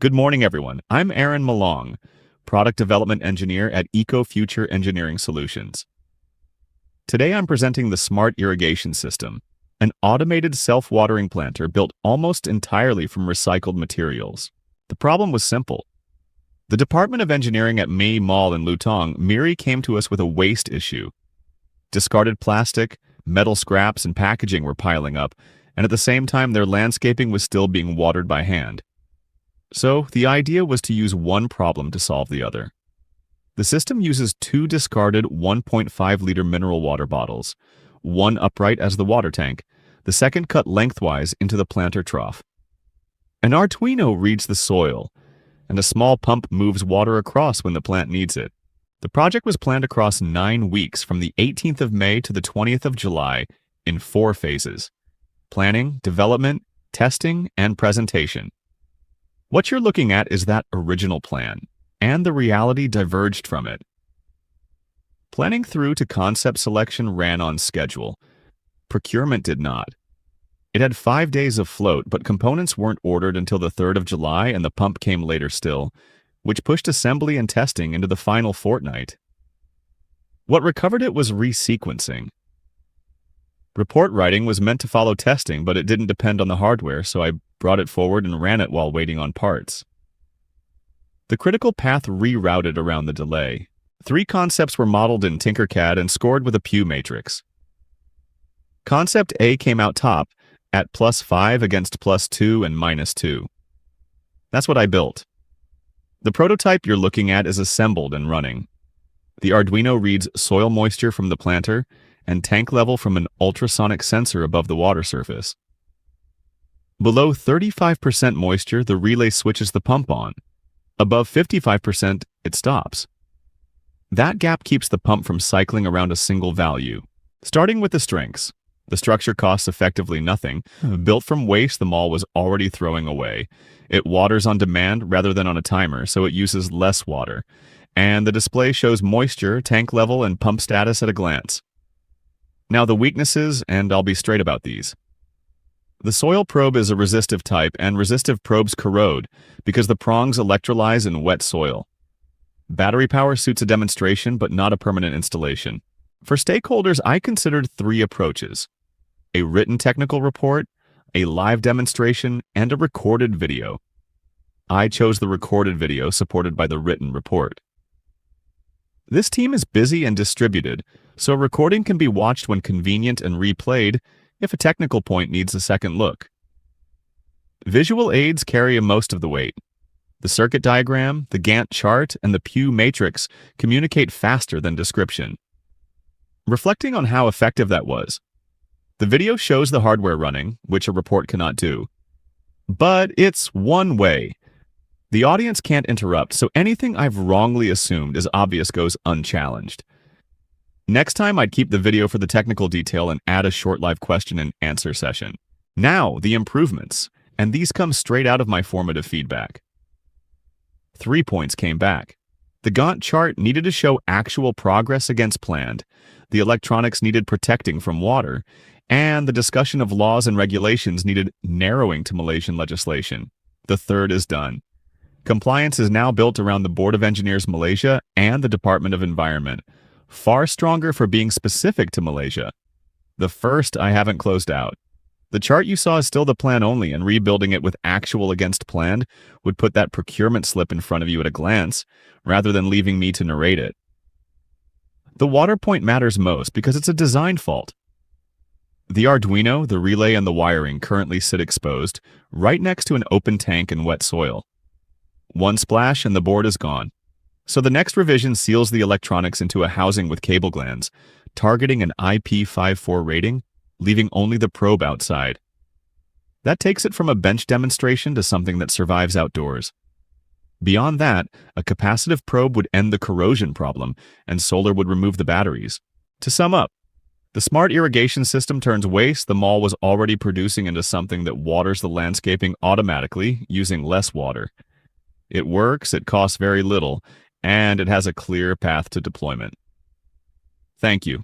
Good morning, everyone. I'm Aaron Malong, Product Development Engineer at EcoFuture Engineering Solutions. Today I'm presenting the Smart Irrigation System, an automated self-watering planter built almost entirely from recycled materials. The problem was simple. The Department of Engineering at May Mall in Lutong, Miri came to us with a waste issue. Discarded plastic, metal scraps, and packaging were piling up, and at the same time their landscaping was still being watered by hand. So, the idea was to use one problem to solve the other. The system uses two discarded 1.5-liter mineral water bottles, one upright as the water tank, the second cut lengthwise into the planter trough. An Arduino reads the soil, and a small pump moves water across when the plant needs it. The project was planned across 9 weeks from the 18th of May to the 20th of July in 4 phases: planning, development, testing, and presentation. What you're looking at is that original plan, and the reality diverged from it. Planning through to concept selection ran on schedule. Procurement did not. It had 5 days of float, but components weren't ordered until the 3rd of July and the pump came later still, which pushed assembly and testing into the final fortnight. What recovered it was resequencing. Report writing was meant to follow testing, but it didn't depend on the hardware, so I brought it forward and ran it while waiting on parts. The critical path rerouted around the delay. 3 concepts were modeled in Tinkercad and scored with a Pew matrix. Concept A came out top at +5 against +2 and -2. That's what I built. The prototype you're looking at is assembled and running. The Arduino reads soil moisture from the planter and tank level from an ultrasonic sensor above the water surface. Below 35% moisture, the relay switches the pump on. Above 55%, it stops. That gap keeps the pump from cycling around a single value. Starting with the strengths. The structure costs effectively nothing. Built from waste the mall was already throwing away. It waters on demand rather than on a timer, so it uses less water. And the display shows moisture, tank level, and pump status at a glance. Now the weaknesses, and I'll be straight about these. The soil probe is a resistive type, and resistive probes corrode because the prongs electrolyze in wet soil. Battery power suits a demonstration, but not a permanent installation. For stakeholders, I considered 3 approaches: a written technical report, a live demonstration, and a recorded video. I chose the recorded video supported by the written report. This team is busy and distributed, so recording can be watched when convenient and replayed if a technical point needs a second look. Visual aids carry most of the weight. The circuit diagram, the Gantt chart, and the Pew matrix communicate faster than description. Reflecting on how effective that was, the video shows the hardware running, which a report cannot do. But it's one way. The audience can't interrupt, so anything I've wrongly assumed is obvious goes unchallenged. Next time, I'd keep the video for the technical detail and add a short live question and answer session. Now, the improvements, and these come straight out of my formative feedback. 3 points came back. The Gantt chart needed to show actual progress against planned, the electronics needed protecting from water, and the discussion of laws and regulations needed narrowing to Malaysian legislation. The third is done. Compliance is now built around the Board of Engineers Malaysia and the Department of Environment, far stronger for being specific to Malaysia. The first I haven't closed out. The chart you saw is still the plan only, and rebuilding it with actual against planned would put that procurement slip in front of you at a glance, rather than leaving me to narrate it. The water point matters most because it's a design fault. The Arduino, the relay, and the wiring currently sit exposed, right next to an open tank in wet soil. One splash and the board is gone. So the next revision seals the electronics into a housing with cable glands, targeting an IP54 rating, leaving only the probe outside. That takes it from a bench demonstration to something that survives outdoors. Beyond that, a capacitive probe would end the corrosion problem, and solar would remove the batteries. To sum up, the smart irrigation system turns waste the mall was already producing into something that waters the landscaping automatically, using less water. It works, it costs very little, and it has a clear path to deployment. Thank you.